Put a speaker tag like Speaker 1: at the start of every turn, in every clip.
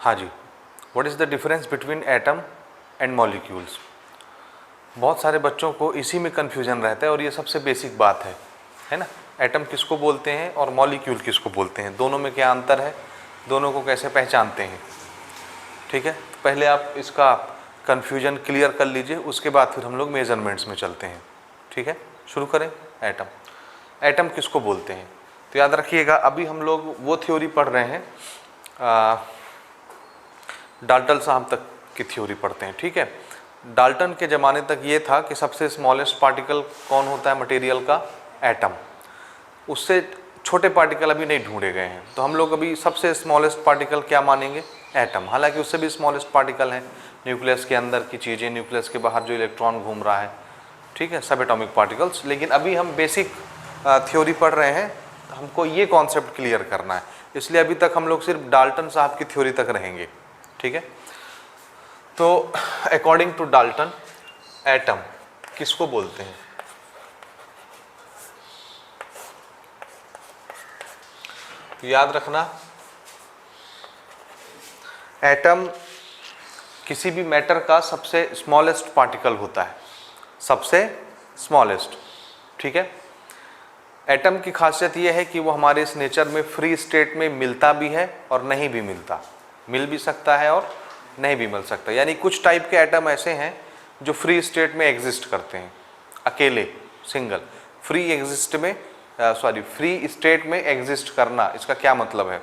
Speaker 1: हाँ जी, what is the difference between atom and molecules. बहुत सारे बच्चों को इसी में कन्फ्यूजन रहता है और ये सबसे बेसिक बात है ना। एटम किसको बोलते हैं और मॉलिक्यूल किसको बोलते हैं, दोनों में क्या अंतर है, दोनों को कैसे पहचानते हैं। ठीक है, तो पहले आप इसका कन्फ्यूजन क्लियर कर लीजिए, उसके बाद फिर हम लोग मेजरमेंट्स में चलते हैं। ठीक है, शुरू करें। एटम, एटम किसको बोलते हैं, तो याद रखिएगा अभी हम लोग वो थ्योरी पढ़ रहे हैं, डाल्टन साहब तक की थ्योरी पढ़ते हैं। ठीक है, डाल्टन के ज़माने तक ये था कि सबसे स्मॉलेस्ट पार्टिकल कौन होता है मटेरियल का, एटम। उससे छोटे पार्टिकल अभी नहीं ढूंढे गए हैं, तो हम लोग अभी सबसे स्मॉलेस्ट पार्टिकल क्या मानेंगे, एटम। हालांकि उससे भी स्मॉलेस्ट पार्टिकल हैं, न्यूक्लियस के अंदर की चीज़ें, न्यूक्लियस के बाहर जो इलेक्ट्रॉन घूम रहा है, ठीक है, सब एटॉमिक पार्टिकल्स। लेकिन अभी हम बेसिक थ्योरी पढ़ रहे हैं, हमको ये कॉन्सेप्ट क्लियर करना है, इसलिए अभी तक हम लोग सिर्फ डाल्टन साहब की थ्योरी तक रहेंगे। ठीक है, तो अकॉर्डिंग टू डाल्टन एटम किसको बोलते हैं, तो याद रखना एटम किसी भी मैटर का सबसे स्मॉलेस्ट पार्टिकल होता है, सबसे स्मॉलेस्ट। ठीक है, एटम की खासियत यह है कि वो हमारे इस नेचर में फ्री स्टेट में मिलता भी है और नहीं भी मिलता, मिल भी सकता है और नहीं भी मिल सकता। यानी कुछ टाइप के एटम ऐसे हैं जो फ्री स्टेट में एग्जिस्ट करते हैं, अकेले, सिंगल। फ्री स्टेट में एग्जिस्ट करना, इसका क्या मतलब है,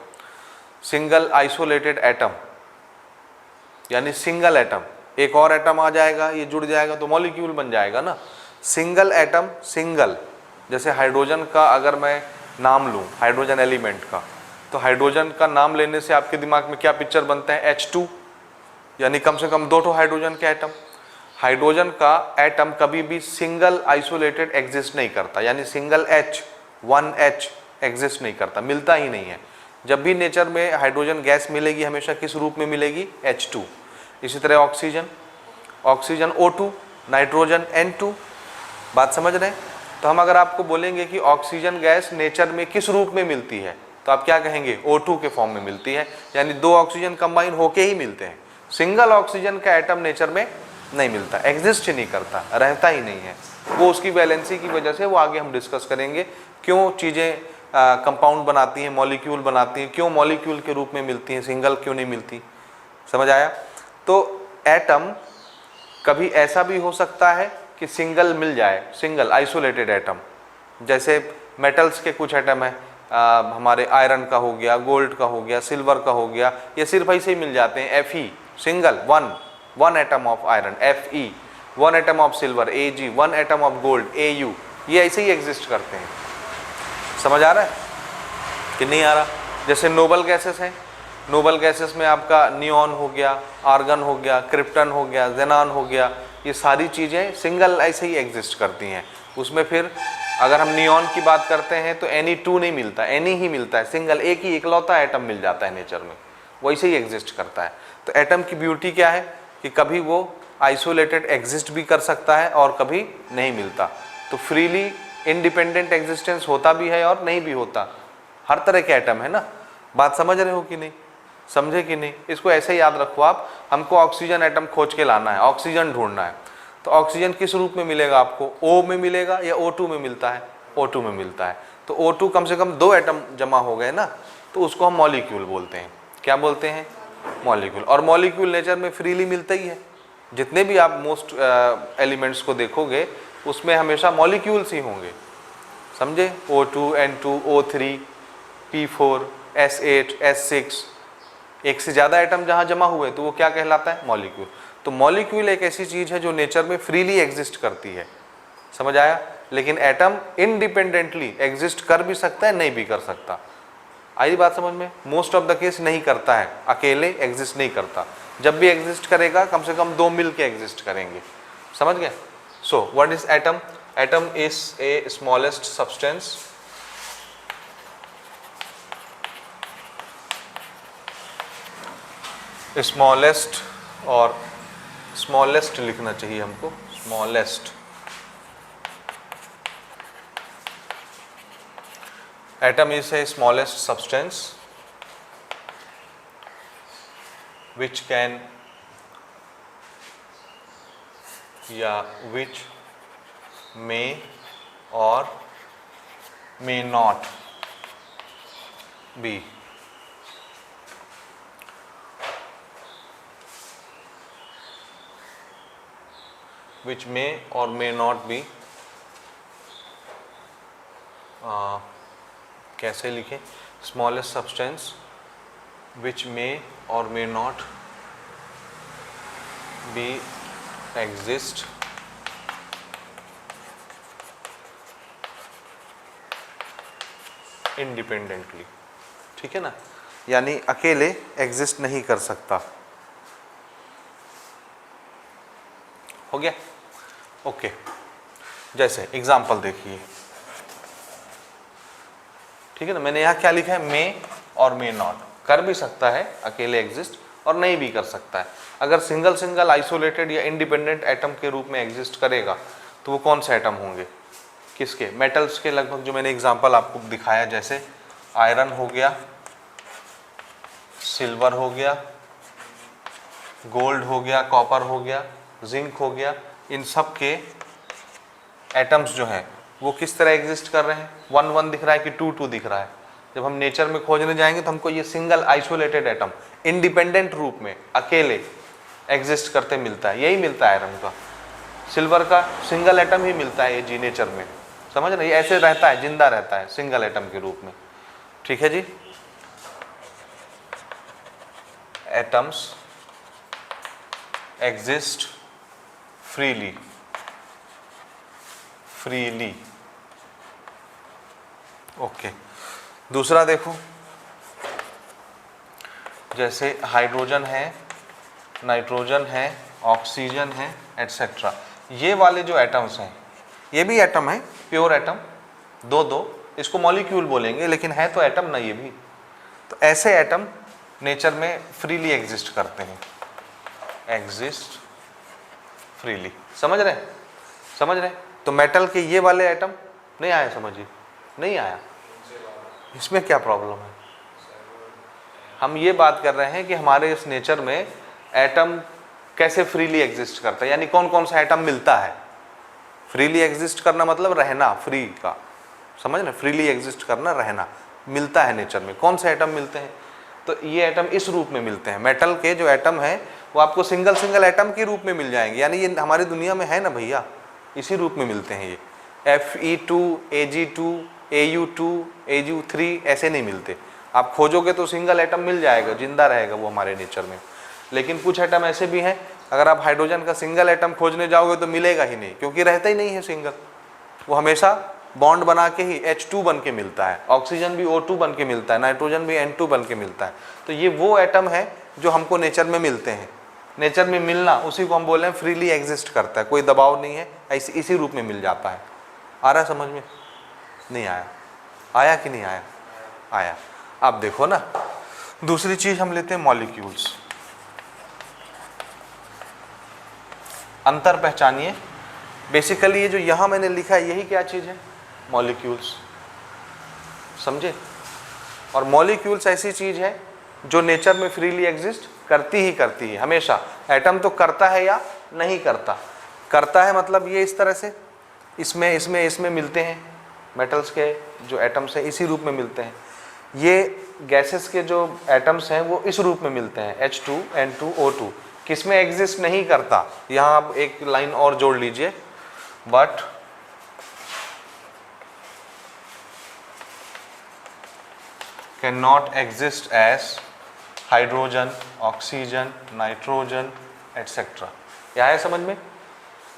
Speaker 1: सिंगल आइसोलेटेड एटम, यानी सिंगल एटम, एक और एटम आ जाएगा, ये जुड़ जाएगा तो मॉलिक्यूल बन जाएगा ना। सिंगल एटम, सिंगल, जैसे हाइड्रोजन का अगर मैं नाम लूँ, हाइड्रोजन एलिमेंट का, तो हाइड्रोजन का नाम लेने से आपके दिमाग में क्या पिक्चर बनता है, H2, यानी कम से कम 2 हाइड्रोजन के एटम। हाइड्रोजन का एटम कभी भी सिंगल आइसोलेटेड एग्जिस्ट नहीं करता, यानी सिंगल H, 1H एग्जिस्ट नहीं करता, मिलता ही नहीं है। जब भी नेचर में हाइड्रोजन गैस मिलेगी हमेशा किस रूप में मिलेगी, H2। इसी तरह oxygen, oxygen O2, nitrogen N2। बात समझ रहे हैं। तो हम अगर आपको बोलेंगे कि ऑक्सीजन गैस नेचर में किस रूप में मिलती है, तो आप क्या कहेंगे, O2 के फॉर्म में मिलती है, यानी 2 ऑक्सीजन कंबाइन होके ही मिलते हैं। सिंगल ऑक्सीजन का एटम नेचर में नहीं मिलता, एग्जिस्ट ही नहीं करता, रहता ही नहीं है। वो उसकी वैलेंसी की वजह से, वो आगे हम डिस्कस करेंगे क्यों चीज़ें कंपाउंड बनाती हैं, मॉलिक्यूल बनाती हैं, क्यों मॉलिक्यूल के रूप में मिलती हैं, सिंगल क्यों नहीं मिलती। समझ आया। तो एटम कभी ऐसा भी हो सकता है कि सिंगल मिल जाए, सिंगल आइसोलेटेड एटम, जैसे मेटल्स के कुछ एटम है, हमारे आयरन का हो गया, गोल्ड का हो गया, सिल्वर का हो गया, ये सिर्फ ऐसे ही मिल जाते हैं, Fe, single, one atom of iron, Fe, 1 atom of silver, Ag, 1 atom of gold, Au, ये ऐसे ही एग्जिस्ट करते हैं। समझ आ रहा है कि नहीं आ रहा। जैसे नोबल गैसेस हैं, नोबल गैसेस में आपका नियॉन हो गया, आर्गन हो गया, क्रिप्टन हो गया, जेनान हो गया, ये सारी चीज़ें सिंगल ऐसे ही एग्जिस्ट करती हैं। उसमें फिर अगर हम नियॉन की बात करते हैं तो Ni2 नहीं मिलता, Ni ही मिलता है, सिंगल, एक ही इकलौता एटम मिल जाता है नेचर में, वैसे ही एग्जिस्ट करता है। तो एटम की ब्यूटी क्या है कि कभी वो आइसोलेटेड एग्जिस्ट भी कर सकता है और कभी नहीं मिलता। तो फ्रीली इंडिपेंडेंट एग्जिस्टेंस होता भी है और नहीं भी होता, हर तरह के एटम है ना। बात समझ रहे हो कि नहीं, समझे कि नहीं। इसको ऐसे याद रखो आप, हमको ऑक्सीजन एटम खोज के लाना है, ऑक्सीजन ढूंढना है, तो ऑक्सीजन किस रूप में मिलेगा आपको, O में मिलेगा या O2 में मिलता है, O2 में मिलता है। तो O2 कम से कम 2 एटम जमा हो गए ना, तो उसको हम मॉलिक्यूल बोलते हैं। क्या बोलते हैं, मॉलिक्यूल। और मॉलिक्यूल नेचर में फ्रीली मिलता ही है, जितने भी आप मोस्ट एलिमेंट्स को देखोगे उसमें हमेशा मॉलिक्यूल्स ही होंगे, समझे। O2, N2, O3, P4, S8, S6, एक से ज़्यादा एटम जहाँ जमा हुए तो वो क्या कहलाता है, मॉलिक्यूल। तो मॉलिक्यूल एक ऐसी चीज़ है जो नेचर में फ्रीली एग्जिस्ट करती है, समझ आया। लेकिन एटम इंडिपेंडेंटली एग्जिस्ट कर भी सकता है, नहीं भी कर सकता। आई बात समझ में। मोस्ट ऑफ द केस नहीं करता है, अकेले एग्जिस्ट नहीं करता, जब भी एग्जिस्ट करेगा कम से कम 2 मिल के एग्जिस्ट करेंगे, समझ गए। So what is atom, atom is a smallest substance smallest, और स्मॉलेस्ट लिखना चाहिए हमको, smallest. Atom is a smallest substance which can या which may or may not be which may or may not be कैसे लिखें, smallest substance which may or may not be exist independently, ठीक है ना, यानी अकेले एग्जिस्ट नहीं कर सकता। हो गया, ओके। जैसे एग्जाम्पल देखिए, ठीक है ना, मैंने यहाँ क्या लिखा है, मे और मे नॉट, कर भी सकता है अकेले एग्जिस्ट और नहीं भी कर सकता है। अगर सिंगल सिंगल आइसोलेटेड या इंडिपेंडेंट एटम के रूप में एग्जिस्ट करेगा तो वो कौन से एटम होंगे, किसके, मेटल्स के लगभग, जो मैंने एग्जांपल आपको दिखाया, जैसे आयरन हो गया, सिल्वर हो गया, गोल्ड हो गया, कॉपर हो गया, जिंक हो गया, इन सब के एटम्स जो हैं वो किस तरह एग्जिस्ट कर रहे हैं, 1 1 दिख रहा है कि 2 2 दिख रहा है। जब हम नेचर में खोजने जाएंगे तो हमको ये सिंगल आइसोलेटेड एटम इंडिपेंडेंट रूप में अकेले एग्जिस्ट करते मिलता है, यही मिलता है आयरन का, सिल्वर का सिंगल एटम ही मिलता है ये जी नेचर में, समझ रहे, ये ऐसे रहता है, जिंदा रहता है सिंगल एटम के रूप में, ठीक है जी। Atoms exist freely, freely, okay. दूसरा देखो, जैसे हाइड्रोजन है, नाइट्रोजन है, ऑक्सीजन है, एटसेट्रा, ये वाले जो एटम्स हैं, ये भी एटम है, प्योर एटम, दो दो, इसको मॉलिक्यूल बोलेंगे लेकिन है तो एटम ना ये भी। तो ऐसे एटम नेचर में फ्रीली एग्जिस्ट करते हैं, एग्जिस्ट फ्रीली, समझ रहे, समझ रहे। तो मेटल के ये वाले एटम नहीं आए, समझिए नहीं आया, इसमें क्या प्रॉब्लम है। हम ये बात कर रहे हैं कि हमारे इस नेचर में एटम कैसे फ्रीली एग्जिस्ट करता है, यानी कौन कौन सा एटम मिलता है। फ्रीली एग्जिस्ट करना मतलब रहना, फ्री का, समझ ना, फ्रीली एग्जिस्ट करना, रहना, मिलता है नेचर में, कौन से एटम मिलते हैं, तो ये एटम इस रूप में मिलते हैं। मेटल के जो एटम है वो आपको सिंगल सिंगल एटम के रूप में मिल जाएंगे, यानी ये हमारी दुनिया में है ना भैया, इसी रूप में मिलते हैं ये, Fe2, Ag2, Au2, Ag3 ऐसे नहीं मिलते। आप खोजोगे तो सिंगल एटम मिल जाएगा, जिंदा रहेगा वो हमारे नेचर में। लेकिन कुछ एटम ऐसे भी हैं, अगर आप हाइड्रोजन का सिंगल एटम खोजने जाओगे तो मिलेगा ही नहीं, क्योंकि रहता ही नहीं है सिंगल, वो हमेशा बॉन्ड बना के ही H2 बन के मिलता है, ऑक्सीजन भी O2 बन के मिलता है, नाइट्रोजन भी N2 बन के मिलता है। तो ये वो एटम है जो हमको नेचर में मिलते हैं। नेचर में मिलना, उसी को हम बोल रहे हैं फ्रीली एग्जिस्ट करता है, कोई दबाव नहीं है, इसी रूप में मिल जाता है। आ रहा है समझ में, नहीं आया, आया कि नहीं आया, आया। अब देखो ना, दूसरी चीज हम लेते हैं मॉलिक्यूल्स। अंतर पहचानिए, बेसिकली ये जो यहां मैंने लिखा है यही क्या चीज है, मॉलिक्यूल्स, समझे। और मॉलिक्यूल्स ऐसी चीज है जो नेचर में फ्रीली एग्जिस्ट करती ही करती है हमेशा। एटम तो करता है या नहीं करता, करता है मतलब ये इस तरह से इसमें इसमें इसमें मिलते हैं, मेटल्स के जो एटम्स हैं इसी रूप में मिलते हैं। ये गैसेस के जो एटम्स हैं वो इस रूप में मिलते हैं, H2, N2, O2, किसमें एग्जिस्ट नहीं करता। यहाँ आप एक लाइन और जोड़ लीजिए, but can not exist as hydrogen, oxygen, nitrogen etcetera. क्या है समझ में,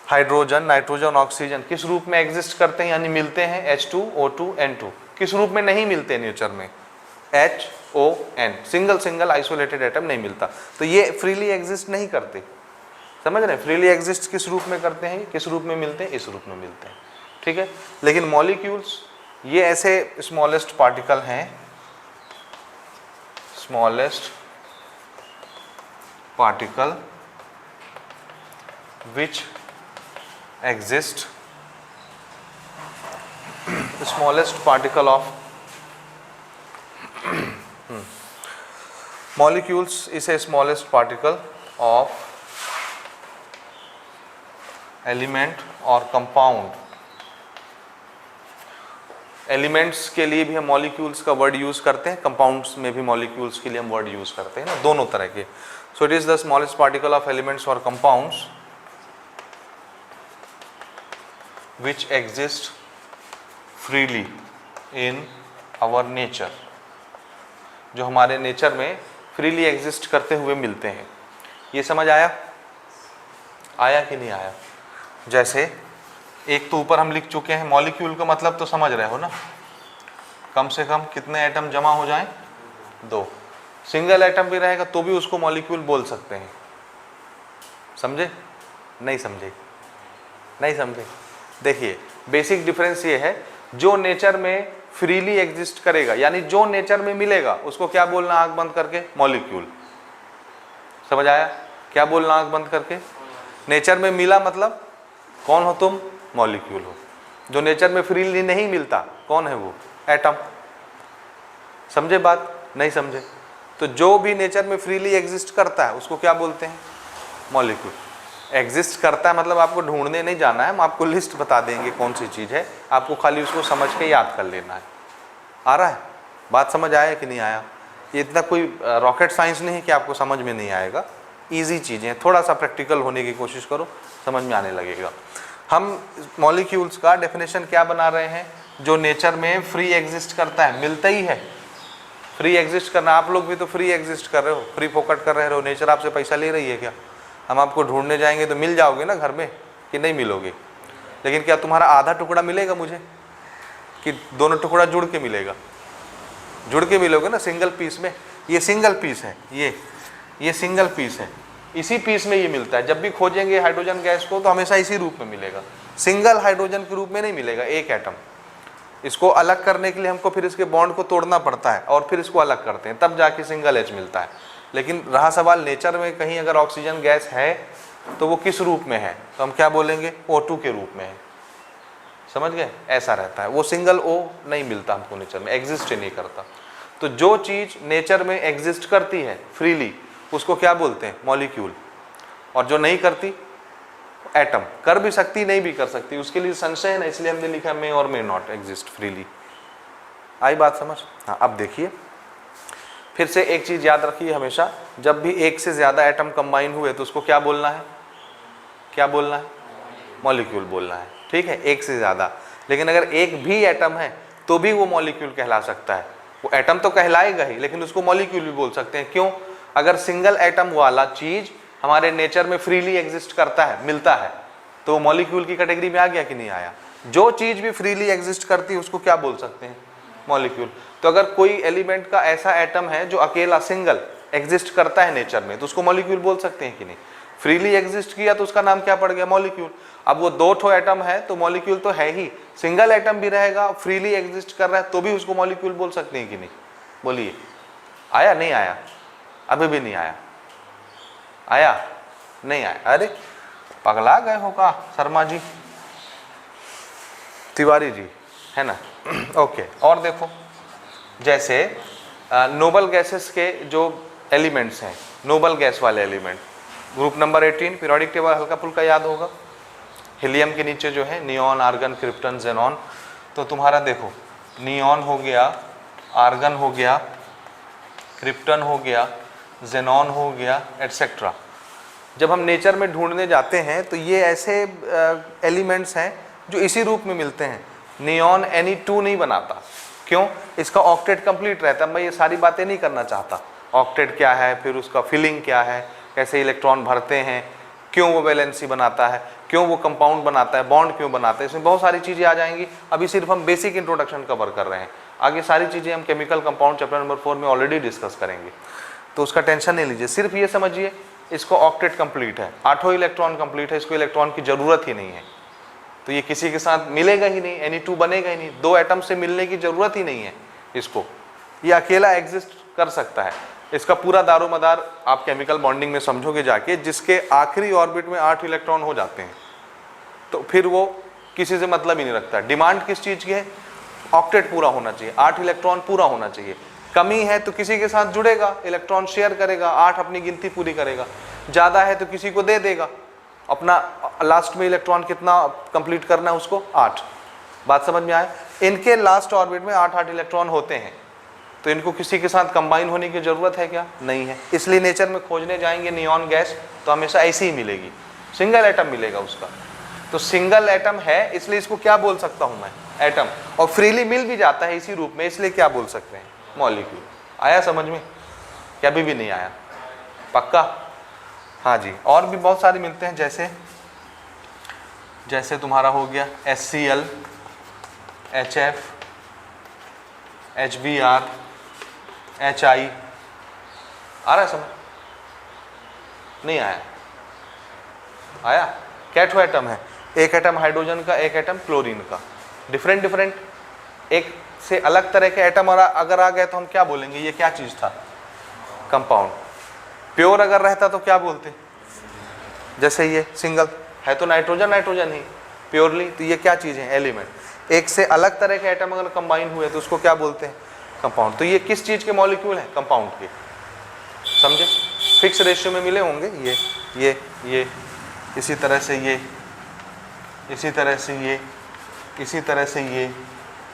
Speaker 1: हाइड्रोजन, नाइट्रोजन, ऑक्सीजन किस रूप में एग्जिस्ट करते हैं, यानी मिलते हैं H2, O2, N2, किस रूप में नहीं मिलते नेचर में, HON, single single isolated atom नहीं मिलता। तो ये फ्रीली एग्जिस्ट नहीं करते, समझ रहे हैं। फ्रीली एग्जिस्ट किस रूप में करते हैं, किस रूप में मिलते हैं, इस रूप में मिलते हैं, ठीक है। लेकिन मॉलिक्यूल्स ये ऐसे स्मॉलेस्ट पार्टिकल हैं, smallest particle which exist, the smallest particle of molecules is a smallest particle of element और कंपाउंड। एलिमेंट्स के लिए भी हम मॉलिक्यूल्स का वर्ड यूज करते हैं, कंपाउंड्स में भी मॉलिक्यूल्स के लिए हम वर्ड यूज करते हैं ना, दोनों तरह के। So it is the smallest particle of elements और compounds which exist freely in our nature, जो हमारे नेचर में फ्रीली एग्जिस्ट करते हुए मिलते हैं। ये समझ आया कि नहीं आया? जैसे एक तो ऊपर हम लिख चुके हैं, मॉलिक्यूल का मतलब तो समझ रहे हो ना, कम से कम कितने एटम जमा हो जाएं? 2। सिंगल एटम भी रहेगा तो भी उसको मॉलिक्यूल बोल सकते हैं। समझे? नहीं समझे? नहीं समझे? देखिए बेसिक डिफरेंस ये है, जो नेचर में फ्रीली एग्जिस्ट करेगा यानी जो नेचर में मिलेगा उसको क्या बोलना आंख बंद करके? मॉलिक्यूल। समझ आया? क्या बोलना आंख बंद करके? नेचर में मिला मतलब कौन हो तुम? मॉलिक्यूल हो। जो नेचर में फ्रीली नहीं मिलता कौन है वो? एटम। समझे बात? नहीं समझे? तो जो भी नेचर में फ्रीली एग्जिस्ट करता है उसको क्या बोलते हैं? मॉलिक्यूल। एग्जिस्ट करता है मतलब आपको ढूंढने नहीं जाना है, हम आपको लिस्ट बता देंगे कौन सी चीज़ है, आपको खाली उसको समझ के याद कर लेना है। आ रहा है? बात समझ आया कि नहीं आया? ये इतना कोई रॉकेट साइंस नहीं है कि आपको समझ में नहीं आएगा, इजी चीज़ें, थोड़ा सा प्रैक्टिकल होने की कोशिश करो, समझ में आने लगेगा। हम मॉलिक्यूल्स का डेफिनेशन क्या बना रहे हैं? जो नेचर में फ्री एग्जिस्ट करता है, मिलता ही है। फ्री एग्जिस्ट करना, आप लोग भी तो फ्री एग्जिस्ट कर रहे हो, फ्री फोकट कर रहे हो, नेचर आपसे पैसा ले रही है क्या? हम आपको ढूंढने जाएंगे तो मिल जाओगे ना घर में, कि नहीं मिलोगे? लेकिन क्या तुम्हारा आधा टुकड़ा मिलेगा मुझे, कि दोनों टुकड़ा जुड़ के मिलेगा? जुड़ के मिलोगे ना सिंगल पीस में। ये सिंगल पीस है, ये सिंगल पीस है, इसी पीस में ये मिलता है। जब भी खोजेंगे हाइड्रोजन गैस को तो हमेशा इसी रूप में मिलेगा, सिंगल हाइड्रोजन के रूप में नहीं मिलेगा एक एटम। इसको अलग करने के लिए हमको फिर इसके बॉन्ड को तोड़ना पड़ता है और फिर इसको अलग करते हैं, तब जाके सिंगल एच मिलता है। लेकिन रहा सवाल नेचर में कहीं अगर ऑक्सीजन गैस है तो वो किस रूप में है? तो हम क्या बोलेंगे? O2 के रूप में है। समझ गए? ऐसा रहता है, वो सिंगल O नहीं मिलता हमको नेचर में, एग्जिस्ट ही नहीं करता। तो जो चीज़ नेचर में एग्जिस्ट करती है फ्रीली उसको क्या बोलते हैं? मॉलिक्यूल। और जो नहीं करती, एटम। कर भी सकती, नहीं भी कर सकती, उसके लिए संशय है ना, इसलिए हमने लिखा मे और मे नॉट एग्जिस्ट फ्रीली। आई बात समझ? हाँ, अब देखिए फिर से एक चीज़ याद रखिए हमेशा, जब भी एक से ज़्यादा एटम कंबाइन हुए तो उसको क्या बोलना है? क्या बोलना है? मॉलिक्यूल बोलना है। ठीक है, एक से ज़्यादा। लेकिन अगर एक भी एटम है तो भी वो मॉलिक्यूल कहला सकता है। वो एटम तो कहलाएगा ही, लेकिन उसको मॉलिक्यूल भी बोल सकते हैं। क्यों? अगर सिंगल एटम वाला चीज़ हमारे नेचर में फ्रीली एग्जिस्ट करता है, मिलता है, तो वो मॉलिक्यूल की कैटेगरी में आ गया कि नहीं आया? जो चीज़ भी फ्रीली एग्जिस्ट करती है उसको क्या बोल सकते हैं? मॉलिक्यूल। तो अगर कोई एलिमेंट का ऐसा एटम है जो अकेला सिंगल एग्जिस्ट करता है नेचर में, तो उसको मॉलिक्यूल बोल सकते हैं कि नहीं? फ्रीली एग्जिस्ट किया तो उसका नाम क्या पड़ गया? मॉलिक्यूल। अब वो 2 ठो एटम है तो मॉलिक्यूल तो है ही, सिंगल एटम भी रहेगा, फ्रीली एग्जिस्ट कर रहा है तो भी उसको मॉलिक्यूल बोल सकते हैं कि नहीं? बोलिए, आया नहीं आया? अभी भी नहीं आया? आया नहीं आया? अरे पगला गए हो का शर्मा जी, तिवारी जी, है ना? ओके, और देखो जैसे नोबल गैसेस के जो एलिमेंट्स हैं, नोबल गैस वाले element, group number 18 periodic table हल्का फुल्का याद होगा। हीलियम के नीचे जो है नियॉन, आर्गन, क्रिप्टन, जेनॉन। तो तुम्हारा देखो नियॉन हो गया, आर्गन हो गया, क्रिप्टन हो गया, जेनॉन हो गया, एटसेट्रा। जब हम नेचर में ढूंढने जाते हैं तो ये ऐसे एलिमेंट्स हैं जो इसी रूप में मिलते हैं। नियॉन Ni2 नहीं बनाता, क्यों? इसका ऑक्टेट कंप्लीट रहता है। मैं ये सारी बातें नहीं करना चाहता, ऑक्टेट क्या है, फिर उसका फिलिंग क्या है, कैसे इलेक्ट्रॉन भरते हैं, क्यों वो वैलेंसी बनाता है, क्यों वो कंपाउंड बनाता है, बॉन्ड क्यों बनाता है, इसमें बहुत सारी चीज़ें आ जाएंगी। अभी सिर्फ हम बेसिक इंट्रोडक्शन कवर कर रहे हैं, आगे सारी चीज़ें हम केमिकल कंपाउंड चैप्टर नंबर 4 में ऑलरेडी डिस्कस करेंगे, तो उसका टेंशन नहीं लीजिए। सिर्फ ये समझिए इसको ऑक्टेट कंप्लीट है, 8 इलेक्ट्रॉन कंप्लीट है, इसको इलेक्ट्रॉन की ज़रूरत ही नहीं है, तो ये किसी के साथ मिलेगा ही नहीं, Ni2 बनेगा ही नहीं, 2 एटम से मिलने की ज़रूरत ही नहीं है इसको, ये अकेला एग्जिस्ट कर सकता है। इसका पूरा दारोमदार आप केमिकल बॉन्डिंग में समझोगे जाके, जिसके आखिरी ऑर्बिट में 8 इलेक्ट्रॉन हो जाते हैं, तो फिर वो किसी से मतलब ही नहीं रखता। डिमांड किस चीज़ की है? ऑक्टेट पूरा होना चाहिए, 8 इलेक्ट्रॉन पूरा होना चाहिए। कमी है तो किसी के साथ जुड़ेगा, इलेक्ट्रॉन शेयर करेगा, 8 अपनी गिनती पूरी करेगा। ज़्यादा है तो किसी को दे देगा, अपना लास्ट में इलेक्ट्रॉन कितना कंप्लीट करना है उसको, 8। बात समझ में आए? इनके लास्ट ऑर्बिट में 8 इलेक्ट्रॉन होते हैं, तो इनको किसी के साथ कंबाइन होने की जरूरत है क्या? नहीं है। इसलिए नेचर में खोजने जाएंगे नियॉन गैस तो हमेशा ऐसी ही मिलेगी, सिंगल एटम मिलेगा उसका। तो सिंगल एटम है, इसलिए इसको क्या बोल सकता हूं मैं? एटम। और फ्रीली मिल भी जाता है इसी रूप में, इसलिए क्या बोल सकते हैं? मॉलिक्यूल। आया समझ में? क्या अभी भी नहीं आया? पक्का? हाँ जी। और भी बहुत सारे मिलते हैं, जैसे तुम्हारा हो गया HCl, HF, HBr, HI। आ रहा है समझ? नहीं आया? आया? कैथो एटम है, एक एटम हाइड्रोजन का, एक एटम क्लोरीन का। डिफरेंट एक से अलग तरह के एटम और अगर आ गए तो हम क्या बोलेंगे? ये क्या चीज था? कंपाउंड। प्योर अगर रहता तो क्या बोलते? जैसे ये सिंगल है तो नाइट्रोजन ही प्योरली, तो ये क्या चीज है? एलिमेंट। एक से अलग तरह के एटम अगर कंबाइन हुए तो उसको क्या बोलते हैं? कंपाउंड। तो ये किस चीज के मॉलिक्यूल हैं? कंपाउंड के। समझे? फिक्स रेशियो में मिले होंगे, ये इसी तरह से ये, इसी तरह से ये, इसी तरह से ये।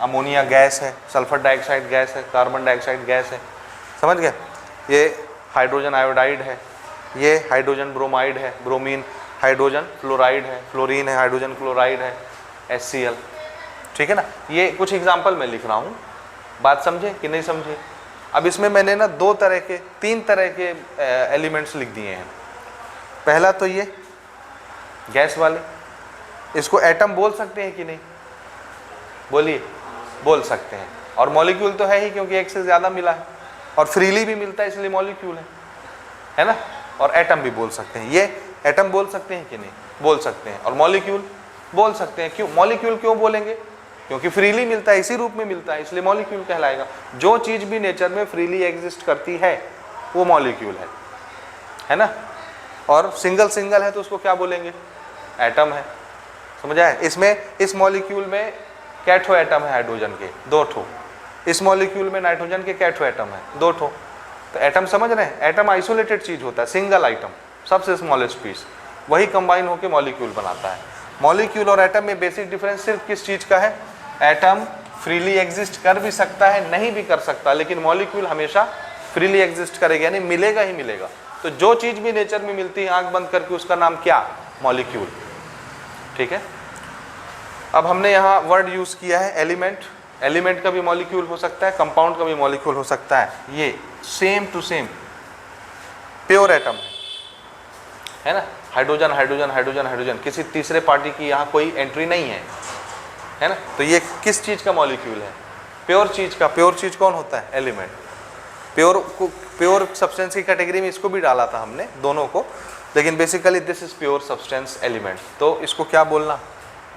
Speaker 1: अमोनिया गैस है, सल्फर डाइऑक्साइड गैस है, कार्बन डाइऑक्साइड गैस है। समझ गए? ये हाइड्रोजन आयोडाइड है, ये हाइड्रोजन ब्रोमाइड है, ब्रोमीन, हाइड्रोजन फ्लोराइड है, फ्लोरीन है, हाइड्रोजन क्लोराइड है, HCl। ठीक है ना? ये कुछ एग्जाम्पल मैं लिख रहा हूँ, बात समझे कि नहीं समझे? अब इसमें मैंने ना 3 तरह के एलिमेंट्स लिख दिए हैं। पहला तो ये गैस वाले, इसको एटम बोल सकते हैं कि नहीं? बोलिए। बोल सकते हैं। और मॉलिक्यूल तो है ही, क्योंकि एक से ज़्यादा मिला है और फ्रीली भी मिलता है, इसलिए मॉलिक्यूल है ना? और एटम भी बोल सकते हैं। ये एटम बोल सकते हैं कि नहीं? बोल सकते हैं। और मॉलिक्यूल बोल सकते हैं। क्यों मॉलिक्यूल क्यों बोलेंगे? क्योंकि फ्रीली मिलता है, इसी रूप में मिलता है, इसलिए मॉलिक्यूल कहलाएगा। जो चीज़ भी नेचर में फ्रीली एग्जिस्ट करती है वो मॉलिक्यूल है ना? और सिंगल है तो उसको क्या बोलेंगे? एटम है। समझ आए? इसमें इस मॉलिक्यूल में कैथो एटम है हाइड्रोजन के 2 ठो, इस मॉलिक्यूल में नाइट्रोजन के कैथो एटम है 2 ठो। तो एटम समझ रहे हैं? एटम आइसोलेटेड चीज होता है, सिंगल आइटम, सबसे स्मॉलेस्ट पीस, वही कंबाइन होकर मॉलिक्यूल बनाता है। मॉलिक्यूल और एटम में बेसिक डिफरेंस सिर्फ किस चीज का है? एटम फ्रीली एग्जिस्ट कर भी सकता है, नहीं भी कर सकता, लेकिन मॉलिक्यूल हमेशा फ्रीली एग्जिस्ट करेगा, यानी मिलेगा ही मिलेगा। तो जो चीज भी नेचर में मिलती है आंख बंद करके, उसका नाम क्या? मॉलिक्यूल। ठीक है? अब हमने यहाँ वर्ड यूज किया है एलिमेंट। एलिमेंट का भी मॉलिक्यूल हो सकता है, कंपाउंड का भी मॉलिक्यूल हो सकता है। ये same to same pure atom है ना? हाइड्रोजन हाइड्रोजन हाइड्रोजन हाइड्रोजन, किसी तीसरे पार्टी की यहाँ कोई एंट्री नहीं है ना? तो ये किस चीज का मॉलिक्यूल है? प्योर चीज का। प्योर चीज कौन होता है? एलिमेंट। प्योर सब्सटेंस की कैटेगरी में इसको भी डाला था हमने, दोनों को, लेकिन basically this is pure substance element. तो इसको क्या बोलना?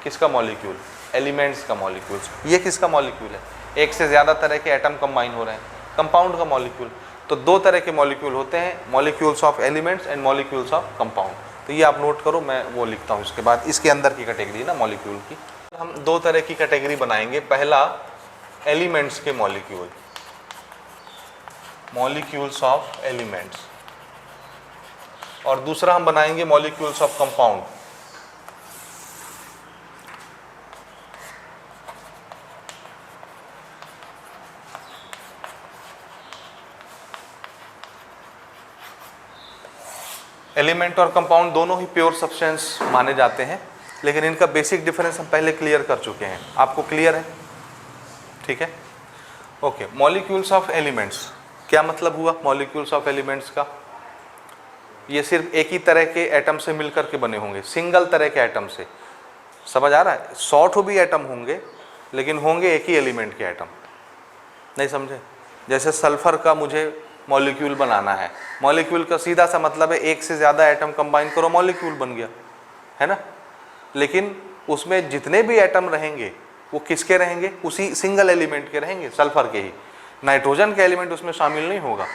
Speaker 1: किसका मॉलिक्यूल? एलिमेंट्स का मॉलिक्यूल। ये किसका मॉलिक्यूल है? एक से ज़्यादा तरह के एटम कंबाइन हो रहे हैं, कंपाउंड का मॉलिक्यूल। तो 2 तरह के मॉलिक्यूल होते हैं, molecules of elements and molecules of compound. तो ये आप नोट करो, मैं वो लिखता हूँ उसके बाद। इसके अंदर की कैटेगरी ना मॉलिक्यूल की, हम 2 तरह की कैटेगरी बनाएंगे। पहला एलिमेंट्स के मॉलिक्यूल, मॉलिक्यूल्स ऑफ एलिमेंट्स, और दूसरा हम बनाएंगे मॉलिक्यूल्स ऑफ कंपाउंड। एलिमेंट और कंपाउंड दोनों ही प्योर सब्सटेंस माने जाते हैं, लेकिन इनका बेसिक डिफरेंस हम पहले क्लियर कर चुके हैं। आपको क्लियर है? ठीक है, ओके। मॉलिक्यूल्स ऑफ एलिमेंट्स, क्या मतलब हुआ मॉलिक्यूल्स ऑफ एलिमेंट्स का? ये सिर्फ एक ही तरह के एटम से मिलकर के बने होंगे, सिंगल तरह के एटम से। समझ आ रहा है? 100 भी एटम होंगे, लेकिन होंगे एक ही एलिमेंट के एटम। नहीं समझे? जैसे सल्फर का मुझे मॉलिक्यूल बनाना है, मॉलिक्यूल का सीधा सा मतलब है एक से ज़्यादा एटम कंबाइन करो, मॉलिक्यूल बन गया, है ना? लेकिन उसमें जितने भी एटम रहेंगे वो किसके रहेंगे? उसी सिंगल एलिमेंट के रहेंगे, सल्फर के ही। नाइट्रोजन का एलिमेंट उसमें शामिल नहीं होगा।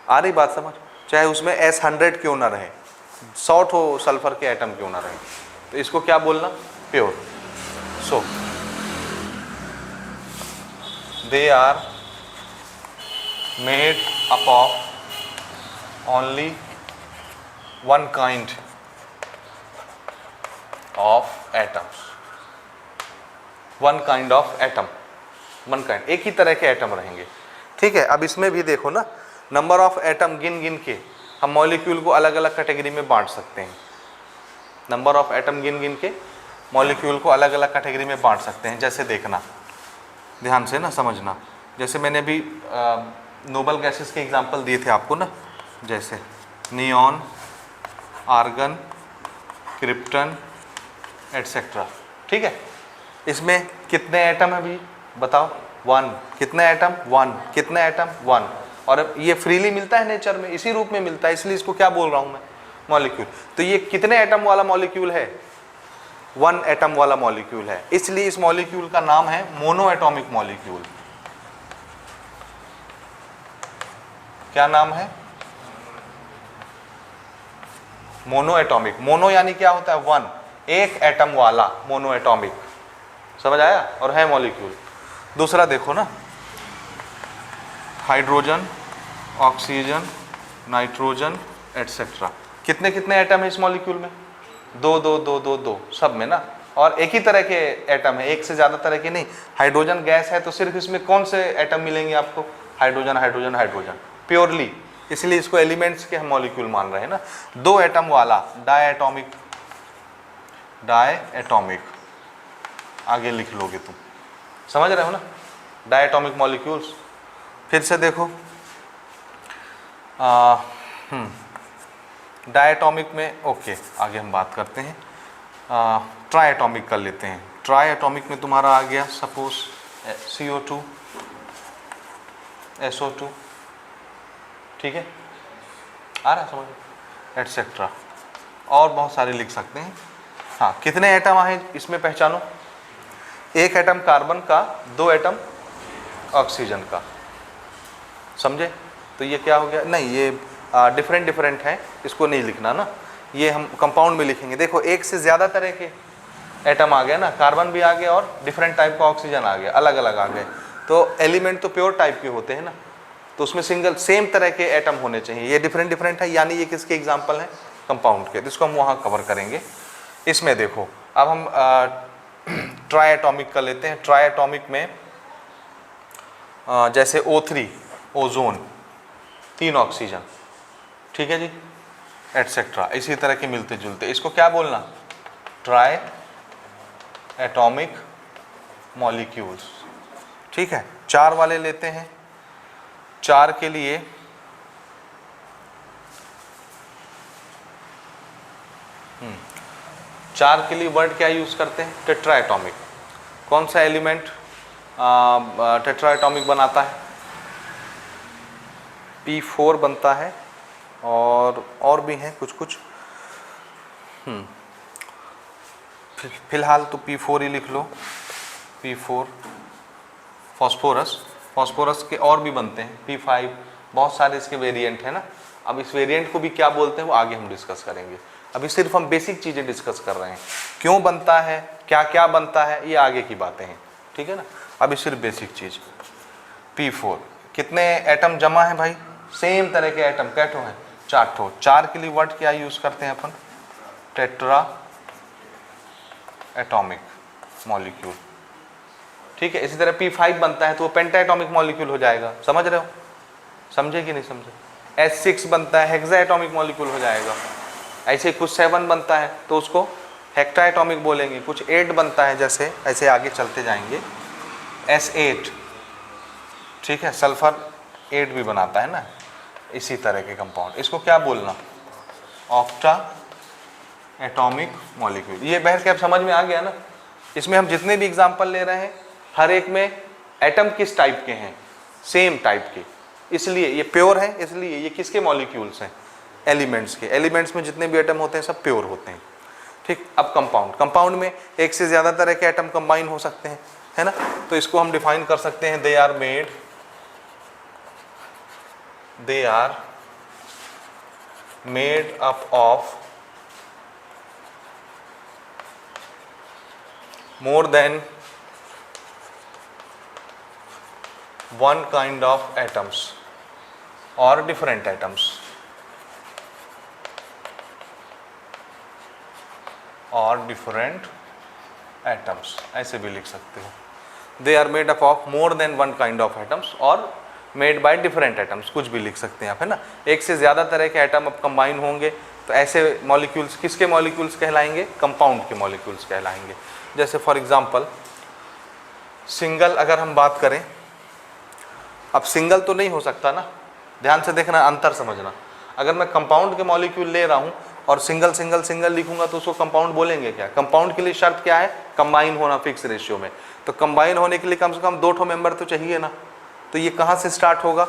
Speaker 1: आ रही बात समझ? चाहे उसमें S100 क्यों ना रहे, 100 ठो सल्फर के एटम क्यों ना रहे, तो इसको क्या बोलना? Pure. So they are made up of only one kind of atoms, one kind of atom, one kind, एक ही तरह के एटम रहेंगे। ठीक है, अब इसमें भी देखो ना, नंबर ऑफ एटम गिन गिन के हम मॉलिक्यूल को अलग अलग कैटेगरी में बांट सकते हैं। नंबर ऑफ एटम गिन गिन के मॉलिक्यूल को अलग अलग कैटेगरी में बांट सकते हैं। जैसे देखना ध्यान से ना, समझना, जैसे मैंने अभी नोबल गैसेस के एग्जांपल दिए थे आपको ना, जैसे नियॉन, आर्गन, क्रिप्टन एटसेट्रा। ठीक है, इसमें कितने एटम है भी बताओ? 1। कितने एटम? 1। कितने एटम? 1। और अब ये फ्रीली मिलता है नेचर में, इसी रूप में मिलता है, इसलिए इसको क्या बोल रहा हूँ मैं? मॉलिक्यूल। तो ये कितने एटम वाला मॉलिक्यूल है? 1 एटम वाला मॉलिक्यूल है, इसलिए इस मॉलिक्यूल का नाम है मोनो एटॉमिक मॉलिक्यूल। क्या नाम है? Mono atomic. मोनो यानी क्या होता है? 1, एक एटम वाला मोनो एटॉमिक। समझ आया? और है मॉलिक्यूल। दूसरा देखो ना, हाइड्रोजन, ऑक्सीजन, नाइट्रोजन एटसेट्रा। कितने कितने एटम है इस मॉलिक्यूल में? 2 2 2 2 2 सब में ना। और एक ही तरह के एटम है, एक से ज़्यादा तरह के नहीं। हाइड्रोजन गैस है तो सिर्फ इसमें कौन से एटम मिलेंगे आपको? Hydrogen, hydrogen, hydrogen, purely. इसलिए इसको एलिमेंट्स के हम मॉलिक्यूल मान रहे हैं ना। 2 एटम वाला डायएटॉमिक, डायएटॉमिक आगे लिख लोगे तुम, समझ रहे हो ना? डायएटॉमिक मॉलिक्यूल्स। फिर से देखो, डायएटॉमिक में ओके, आगे हम बात करते हैं। ट्राइएटॉमिक कर लेते हैं। ट्राइएटॉमिक में तुम्हारा आ गया सपोज CO2, SO2। ठीक है, आ रहा है समझ? एटसेट्रा, और बहुत सारे लिख सकते हैं। हाँ, कितने एटम आए इसमें पहचानो? 1 एटम कार्बन का, 2 एटम ऑक्सीजन का। समझे? तो ये क्या हो गया? नहीं, ये डिफरेंट डिफरेंट है, इसको नहीं लिखना ना, ये हम कंपाउंड में लिखेंगे। देखो, एक से ज़्यादा तरह के एटम आ गए ना, कार्बन भी आ गया और डिफरेंट टाइप का ऑक्सीजन आ गया, अलग अलग आ गए। तो एलिमेंट तो प्योर टाइप के होते हैं ना, तो उसमें सिंगल सेम तरह के एटम होने चाहिए। ये डिफरेंट डिफरेंट है, यानी ये किसके एग्जाम्पल हैं? कंपाउंड के। तो इसको हम वहाँ कवर करेंगे। इसमें देखो, अब हम ट्राइएटॉमिक कर लेते हैं। ट्राइएटॉमिक में जैसे O3 ओजोन, 3 ऑक्सीजन, ठीक है जी, एटसेट्रा, इसी तरह के मिलते जुलते। इसको क्या बोलना? Try atomic molecules. ठीक है, 4 वाले लेते हैं। 4 के लिए वर्ड क्या यूज करते हैं? टेट्राएटॉमिक। कौन सा एलिमेंट टेट्राएटॉमिक बनाता है? P4 बनता है, और भी हैं कुछ कुछ। फिलहाल तो P4 ही लिख लो। P4 फॉस्फोरस, फॉस्फोरस के और भी बनते हैं, P5, बहुत सारे इसके वेरिएंट है ना। अब इस वेरिएंट को भी क्या बोलते हैं वो आगे हम डिस्कस करेंगे। अभी सिर्फ हम बेसिक चीज़ें डिस्कस कर रहे हैं, क्यों बनता है, क्या क्या बनता है, ये आगे की बातें हैं। ठीक है ना, अभी सिर्फ बेसिक चीज़। P4 कितने एटम जमा है भाई? सेम तरह के एटम कैठो हैं? 4 ठो। 4 के लिए वर्ड क्या यूज करते हैं अपन? Tetra atomic molecule. ठीक है, इसी तरह P5 बनता है तो वो पेंटाएटॉमिक मॉलिक्यूल हो जाएगा। समझ रहे हो? समझे कि नहीं समझे? S6 बनता है, हेक्साएटॉमिक मॉलिक्यूल हो जाएगा। ऐसे कुछ 7 बनता है तो उसको हेक्टाएटॉमिक बोलेंगे। कुछ 8 बनता है, जैसे ऐसे आगे चलते जाएंगे, S8। ठीक है, सल्फर 8 भी बनाता है ना, इसी तरह के कंपाउंड। इसको क्या बोलना? Octa atomic molecule. ये बहर के अब समझ में आ गया ना। इसमें हम जितने भी एग्जांपल ले रहे हैं, हर एक में एटम किस टाइप के हैं? सेम टाइप के। इसलिए ये प्योर है, इसलिए ये किसके मॉलिक्यूल्स हैं? एलिमेंट्स के। एलिमेंट्स में जितने भी एटम होते हैं सब प्योर होते हैं। ठीक, अब कंपाउंड। कंपाउंड में एक से ज़्यादा तरह के एटम कंबाइन हो सकते हैं, है ना। तो इसको हम डिफाइन कर सकते हैं, they are made up of more than one kind of atoms। और डिफरेंट एटम्स, और डिफरेंट एटम्स, ऐसे भी लिख सकते हो। They are made up of more than one kind of atoms और मेड बाय डिफरेंट एटम्स, कुछ भी लिख सकते हैं आप, है ना। एक से ज़्यादा तरह के एटम अब कंबाइन होंगे तो ऐसे मॉलिक्यूल्स किसके मॉलिक्यूल्स कहलाएंगे? कंपाउंड के मॉलिक्यूल्स कहलाएंगे। जैसे फॉर एग्जांपल सिंगल अगर हम बात करें, अब सिंगल तो नहीं हो सकता ना, ध्यान से देखना, अंतर समझना। अगर मैं कंपाउंड के मॉलिक्यूल ले रहा हूँ और सिंगल सिंगल सिंगल लिखूंगा तो उसको कंपाउंड बोलेंगे क्या? कंपाउंड के लिए शर्त क्या है? कंबाइन होना फिक्स रेशियो में। तो कंबाइन होने के लिए कम से कम 2 ठो मेंबर तो चाहिए ना। तो ये कहाँ से स्टार्ट होगा?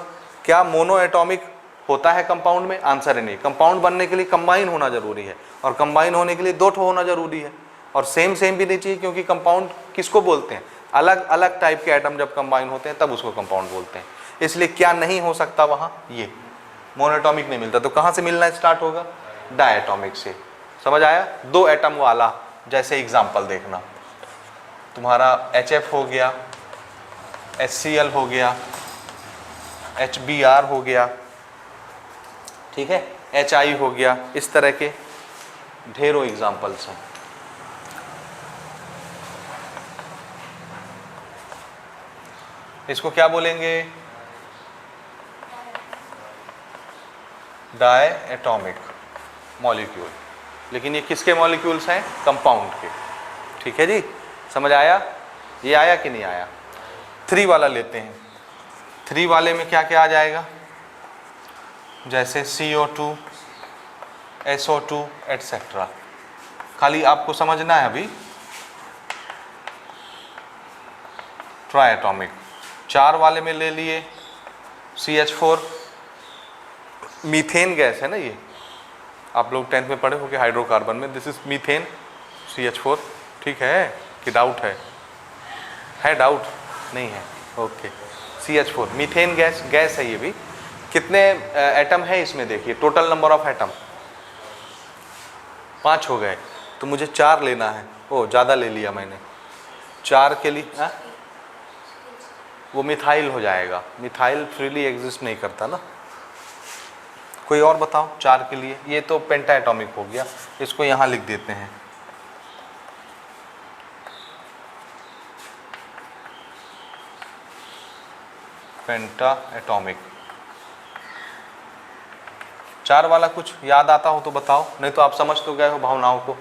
Speaker 1: क्या मोनो एटॉमिक होता है कंपाउंड में? आंसर है नहीं। कंपाउंड बनने के लिए कंबाइन होना जरूरी है और कंबाइन होने के लिए 2 ठो होना जरूरी है। और सेम सेम भी नहीं चाहिए, क्योंकि कंपाउंड किसको बोलते हैं? अलग अलग टाइप के एटम जब कंबाइन होते हैं तब उसको कंपाउंड बोलते हैं। इसलिए क्या नहीं हो सकता वहाँ? ये मोनोएटॉमिक नहीं मिलता। तो कहाँ से मिलना स्टार्ट होगा? डायटॉमिक से। समझ आया? 2 एटम वाला। जैसे एग्जांपल देखना, तुम्हारा HF हो गया, HCl हो गया, HBr हो गया, ठीक है, HI हो गया, इस तरह के ढेरों एग्जांपल्स हैं। इसको क्या बोलेंगे? Diatomic molecule. लेकिन ये किसके मॉलिक्यूल्स हैं? कंपाउंड के। ठीक है जी, समझ आया? ये आया कि नहीं आया? 3 वाला लेते हैं। 3 वाले में क्या क्या आ जाएगा? जैसे CO2, SO2 एटसेट्रा। खाली आपको समझना है अभी। ट्राइएटॉमिक। 4 वाले में ले लिए CH4, मीथेन गैस है ना ये, आप लोग 10th में पढ़े हो कि हाइड्रोकार्बन में, दिस इज मीथेन CH4। ठीक है कि डाउट है डाउट? नहीं है, okay. CH4 methane gas, gas है ये भी। कितने एटम है इसमें? देखिए टोटल नंबर ऑफ एटम 5 हो गए, तो मुझे 4 लेना है। ओ ज़्यादा ले लिया मैंने। 4 के लिए वो मिथाइल हो जाएगा। मिथाइल फ्रीली एग्जिस्ट नहीं करता ना। कोई और बताओ 4 के लिए? ये तो पेंटा एटॉमिक हो गया, इसको यहाँ लिख देते हैं। पेंटा एटॉमिक। 4 वाला कुछ याद आता हो तो बताओ, नहीं तो आप समझ तो गए हो भावनाओं को।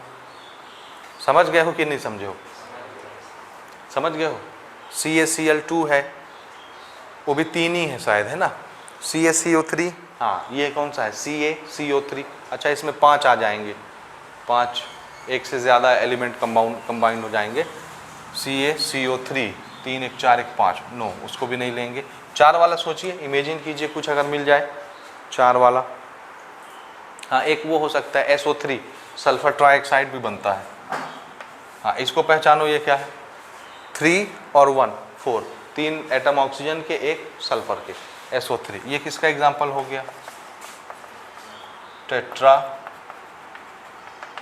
Speaker 1: समझ गए हो कि नहीं समझे हो? समझ गए हो? CaCl2 है, वो भी 3 ही है शायद, है ना। CaCO3, हाँ ये कौन सा है? CaCO3। अच्छा इसमें 5 आ जाएंगे, 5 एक से ज़्यादा एलिमेंट कंबाइंड हो जाएंगे। CaCO3, 3 1 4 1 5, नो उसको भी नहीं लेंगे। 4 वाला सोचिए, इमेजिन कीजिए कुछ अगर मिल जाए 4 वाला। हाँ एक वो हो सकता है SO3, सल्फर ट्राइऑक्साइड भी बनता है। हाँ इसको पहचानो, ये क्या है? 3 और 1 4, 3 एटम ऑक्सीजन के, 1 सल्फर के, SO3। ये किसका एग्जाम्पल हो गया? Tetra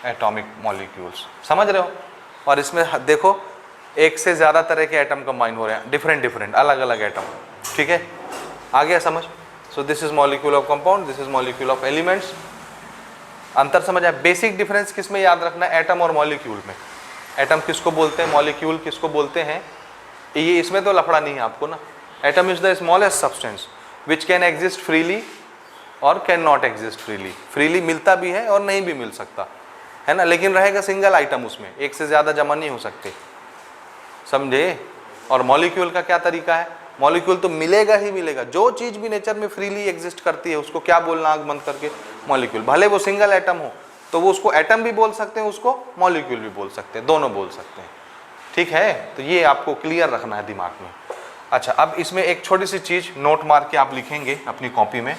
Speaker 1: atomic molecules. समझ रहे हो? और इसमें देखो एक से ज़्यादा तरह के एटम कंबाइन हो रहे हैं, डिफरेंट अलग अलग एटम। ठीक है, आ गया समझ? So this is molecule of compound, this is molecule of elements. अंतर समझ आया? बेसिक डिफरेंस किस में याद रखना है? एटम और मॉलिक्यूल में। एटम किसको बोलते हैं, मॉलिक्यूल किसको बोलते हैं? ये इसमें तो लफड़ा नहीं है आपको ना। Atom is the smallest substance which can exist freely और can not exist freely. Freely मिलता भी है और नहीं भी मिल सकता, है ना, लेकिन रहेगा सिंगल आइटम, उसमें एक से ज़्यादा जमा नहीं हो सकते। समझे? और मॉलिक्यूल का क्या तरीका है? मॉलिक्यूल तो मिलेगा ही मिलेगा। जो चीज़ भी नेचर में फ्रीली एग्जिस्ट करती है उसको क्या बोलना आंख बंद करके? मॉलिक्यूल। भले वो सिंगल एटम हो तो वो उसको एटम भी बोल सकते हैं, उसको मॉलिक्यूल भी बोल सकते हैं, दोनों बोल सकते हैं। ठीक है, तो ये आपको क्लियर रखना है दिमाग में। अच्छा, अब इसमें एक छोटी सी चीज़ नोट मार के आप लिखेंगे अपनी कॉपी में।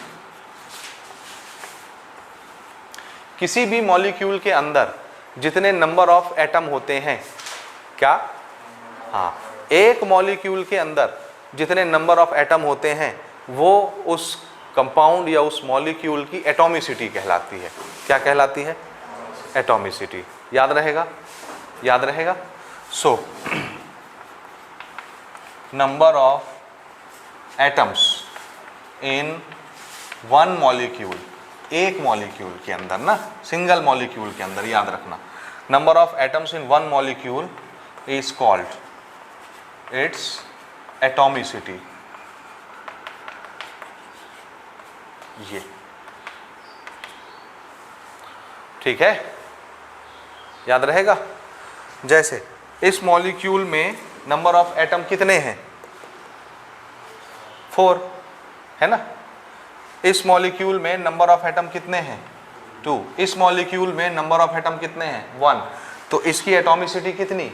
Speaker 1: किसी भी मॉलिक्यूल के अंदर जितने नंबर ऑफ एटम होते हैं, क्या? हाँ, एक मॉलिक्यूल के अंदर जितने नंबर ऑफ एटम होते हैं वो उस कंपाउंड या उस मॉलिक्यूल की एटॉमिसिटी कहलाती है। क्या कहलाती है? एटॉमिसिटी। याद रहेगा? याद रहेगा? So number of atoms in one molecule, एक मॉलिक्यूल के अंदर ना, सिंगल मॉलिक्यूल के अंदर, याद रखना, number of atoms in one molecule is called its atomicity. ये ठीक है, याद रहेगा। जैसे इस मॉलिक्यूल में नंबर ऑफ एटम कितने हैं, 4 है ना। इस मॉलिक्यूल में नंबर ऑफ एटम कितने हैं, 2। इस मॉलिक्यूल में नंबर ऑफ एटम कितने हैं, 1। तो इसकी एटॉमिसिटी कितनी,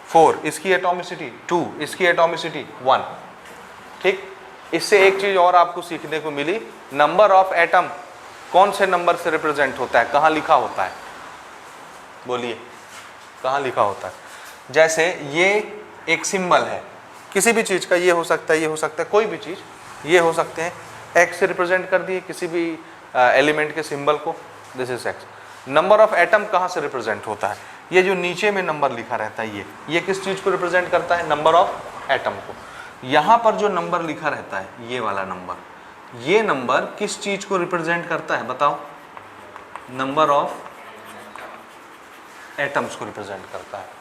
Speaker 1: 4, इसकी एटॉमिसिटी 2, इसकी एटॉमिसिटी 1। ठीक, इससे एक चीज और आपको सीखने को मिली, नंबर ऑफ एटम कौन से नंबर से रिप्रेजेंट होता है, कहाँ लिखा होता है, बोलिए कहाँ लिखा होता है। जैसे ये एक सिंबल है किसी भी चीज़ का, ये हो सकता है, ये हो सकता है, कोई भी चीज़, ये हो सकते हैं, एक्स से रिप्रेजेंट कर दिए किसी भी एलिमेंट के सिंबल को, this is x. Number of atom कहाँ से रिप्रेजेंट होता है, ये जो नीचे में नंबर लिखा रहता है, ये किस चीज़ को रिप्रेजेंट करता है, नंबर ऑफ एटम को। यहाँ पर जो नंबर लिखा रहता है, ये वाला नंबर, ये नंबर किस चीज़ को रिप्रेजेंट करता है, बताओ, नंबर ऑफ एटम्स को रिप्रेजेंट करता है।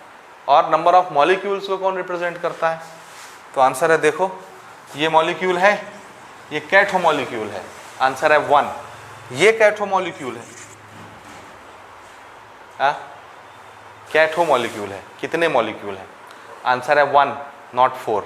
Speaker 1: और नंबर ऑफ मॉलिक्यूल्स को कौन रिप्रेजेंट करता है, तो आंसर है, देखो ये मॉलिक्यूल है, ये कैथो मॉलिक्यूल है, आंसर है 1। ये कैथो मॉलिक्यूल है, कैथो मॉलिक्यूल है, कितने मॉलिक्यूल है, आंसर है 1 नॉट 4।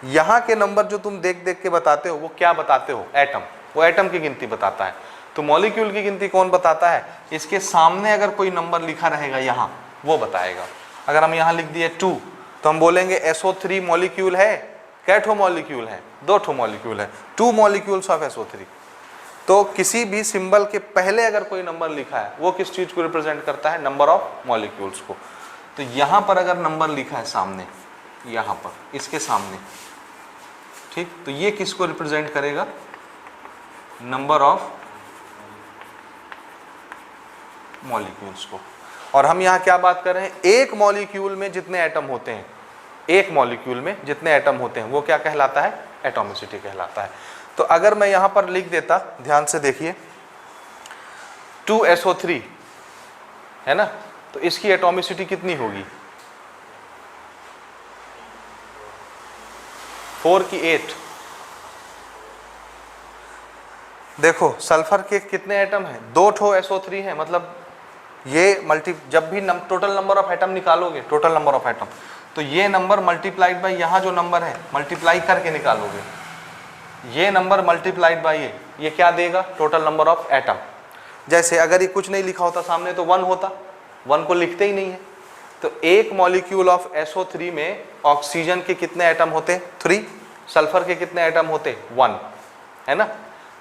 Speaker 1: यहाँ के नंबर जो तुम देख देख के बताते हो वो क्या बताते हो, एटम, वो एटम की गिनती बताता है। तो मॉलिक्यूल की गिनती कौन बताता है, इसके सामने अगर कोई नंबर लिखा रहेगा यहाँ, वो बताएगा। अगर हम यहाँ लिख दिए 2, तो हम बोलेंगे SO3 मॉलिक्यूल है, कैथो मॉलिक्यूल है, 2 ठो मॉलिक्यूल है, 2 मॉलिक्यूल्स ऑफ SO3। तो किसी भी सिंबल के पहले अगर कोई नंबर लिखा है, वो किस चीज़ को रिप्रेजेंट करता है, नंबर ऑफ मॉलिक्यूल्स को। तो यहाँ पर अगर नंबर लिखा है सामने, यहाँ पर इसके सामने, ठीक, तो ये किसको रिप्रेजेंट करेगा, नंबर ऑफ मॉलिक्यूल्स को। और हम यहाँ क्या बात कर रहे हैं, एक मॉलिक्यूल में जितने एटम होते हैं, एक मॉलिक्यूल में जितने एटम होते हैं वो क्या कहलाता है, एटॉमिसिटी कहलाता है। तो अगर मैं यहाँ पर लिख देता, ध्यान से देखिए, 2SO3 है ना, तो इसकी एटॉमिसिटी कितनी होगी, 4 की 8। देखो सल्फर के कितने एटम हैं, 2 ठो SO3 है, मतलब ये जब भी टोटल नंबर ऑफ एटम निकालोगे, टोटल नंबर ऑफ एटम, तो ये नंबर मल्टीप्लाइड बाय यहाँ जो नंबर है, मल्टीप्लाई करके निकालोगे, ये नंबर मल्टीप्लाइड बाय ये क्या देगा, टोटल नंबर ऑफ एटम। जैसे अगर ये कुछ नहीं लिखा होता सामने तो 1 होता, 1 को लिखते ही नहीं है। तो एक मॉलिक्यूल ऑफ SO3 में ऑक्सीजन के कितने एटम होते, 3, सल्फर के कितने एटम होते, 1, है ना।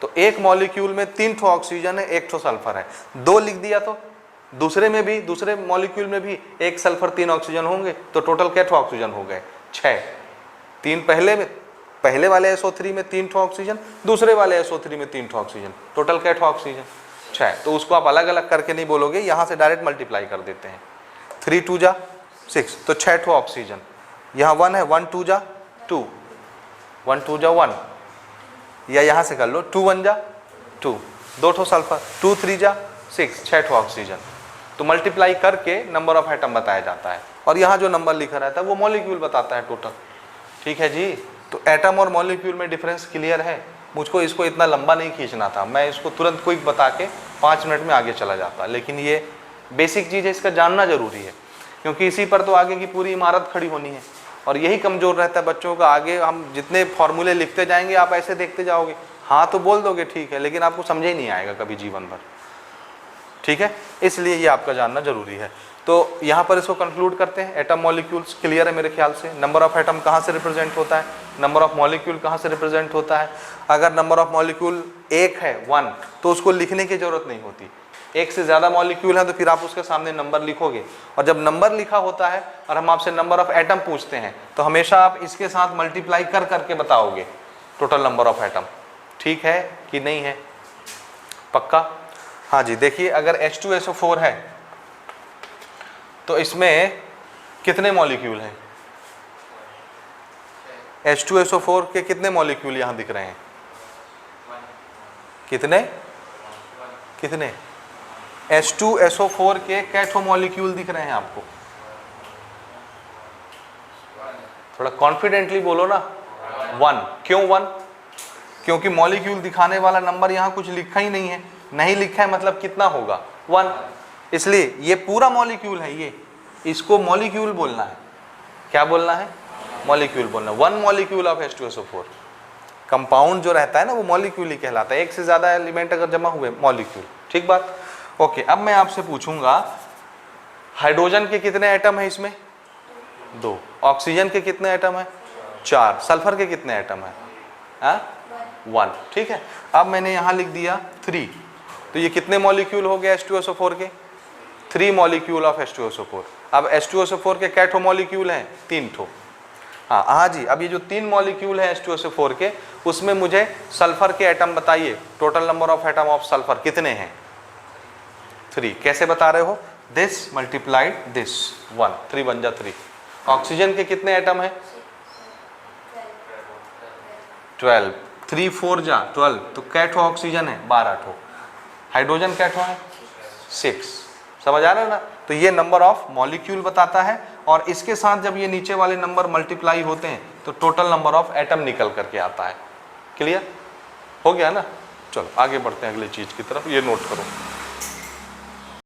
Speaker 1: तो एक मॉलिक्यूल में 3 ठो ऑक्सीजन है, 1 ठो सल्फर है, 2 लिख दिया तो दूसरे में भी, दूसरे मॉलिक्यूल में भी 1 सल्फर 3 ऑक्सीजन होंगे, तो टोटल क्या ठो ऑक्सीजन हो गए, 6। 3 पहले वाले SO3 में 3 ठो ऑक्सीजन, दूसरे वाले SO3 में 3 ठो ऑक्सीजन, टोटल क्या ठो ऑक्सीजन, 6। तो उसको आप अलग अलग करके नहीं बोलोगे, यहाँ से डायरेक्ट मल्टीप्लाई कर देते हैं, 3 2 जा 6, तो 6 ठो ऑक्सीजन, यहाँ 1 है, 1 2 जा 2, 1 2 जा 1, या यहाँ से कर लो 2 1 जा 2, 2 ठो सल्फर, 2 3 जा 6, 6 ठो ऑक्सीजन। तो मल्टीप्लाई करके नंबर ऑफ एटम बताया जाता है, और यहाँ जो नंबर लिखा रहता है वो मॉलिक्यूल बताता है टोटल। ठीक है जी, तो एटम और मॉलिक्यूल में डिफरेंस क्लियर है। मुझको इसको इतना लंबा नहीं खींचना था, मैं इसको तुरंत क्विक बता के 5 मिनट में आगे चला जाता, लेकिन ये बेसिक चीज़ है, इसका जानना जरूरी है, क्योंकि इसी पर तो आगे की पूरी इमारत खड़ी होनी है। और यही कमज़ोर रहता है बच्चों का, आगे हम जितने फॉर्मूले लिखते जाएंगे आप ऐसे देखते जाओगे, हाँ तो बोल दोगे ठीक है, लेकिन आपको समझ ही नहीं आएगा कभी जीवन भर। ठीक है, इसलिए ये आपका जानना जरूरी है। तो यहाँ पर इसको कंक्लूड करते हैं, एटम मॉलिक्यूल्स क्लियर है मेरे ख्याल से। नंबर ऑफ एटम कहाँ से रिप्रेजेंट होता है, नंबर ऑफ मॉलिक्यूल कहाँ से रिप्रेजेंट होता है। अगर नंबर ऑफ मॉलिक्यूल 1 है 1, तो उसको लिखने की जरूरत नहीं होती। 1 से ज़्यादा मॉलिक्यूल है तो फिर आप उसके सामने नंबर लिखोगे, और जब नंबर लिखा होता है और हम आपसे नंबर ऑफ एटम पूछते हैं तो हमेशा आप इसके साथ मल्टीप्लाई कर करके बताओगे टोटल नंबर ऑफ एटम। ठीक है कि नहीं है, पक्का। हाँ जी, देखिए अगर H2SO4 है तो इसमें कितने मॉलिक्यूल हैं, H2SO4 के कितने मॉलिक्यूल यहाँ दिख रहे हैं, कितने कितने H2SO4 के कैथो मॉलिक्यूल दिख रहे हैं आपको? थोड़ा कॉन्फिडेंटली बोलो ना। 1। क्यों 1? क्योंकि मॉलिक्यूल दिखाने वाला नंबर यहाँ कुछ लिखा ही नहीं है, नहीं लिखा है मतलब कितना होगा 1, इसलिए ये पूरा मॉलिक्यूल है, ये इसको मॉलिक्यूल बोलना है। क्या बोलना है? मॉलिक्यूल बोलना। 1 मॉलिक्यूल ऑफ H2SO4। कंपाउंड जो रहता है ना वो मॉलिक्यूल ही कहलाता है, एक से ज्यादा एलिमेंट अगर जमा हुए मॉलिक्यूल। ठीक बात? ओके, अब मैं आपसे पूछूंगा हाइड्रोजन के कितने एटम है इसमें? 2। ऑक्सीजन के कितने एटम है? 4। सल्फर के कितने एटम है? 1। ठीक है, अब मैंने यहां लिख दिया 3, तो ये कितने मॉलिक्यूल हो गए H2SO4 के? 3 मॉलिक्यूल ऑफ H2SO4। अब H2SO4 के कैठो मॉलिक्यूल हैं? 3 ठो। हाँ जी, अब ये जो 3 मॉलिक्यूल है H2SO4 के, उसमें मुझे सल्फर के एटम बताइए, total number of atom of sulphur कितने हैं? 3। कैसे बता रहे हो? दिस मल्टीप्लाइड दिस 1, 3 बन जा 3। ऑक्सीजन के कितने एटम है? 12। 3 4 जा 12, तो कैठो ऑक्सीजन है 12 ठो। हाइड्रोजन कैठो है 6। समझ आ रहा है ना? तो ये नंबर ऑफ मॉलिक्यूल बताता है, और इसके साथ जब ये नीचे वाले नंबर मल्टीप्लाई होते हैं तो टोटल नंबर ऑफ एटम निकल करके आता है। क्लियर हो गया ना? चलो आगे बढ़ते हैं अगली चीज की तरफ, ये नोट करो।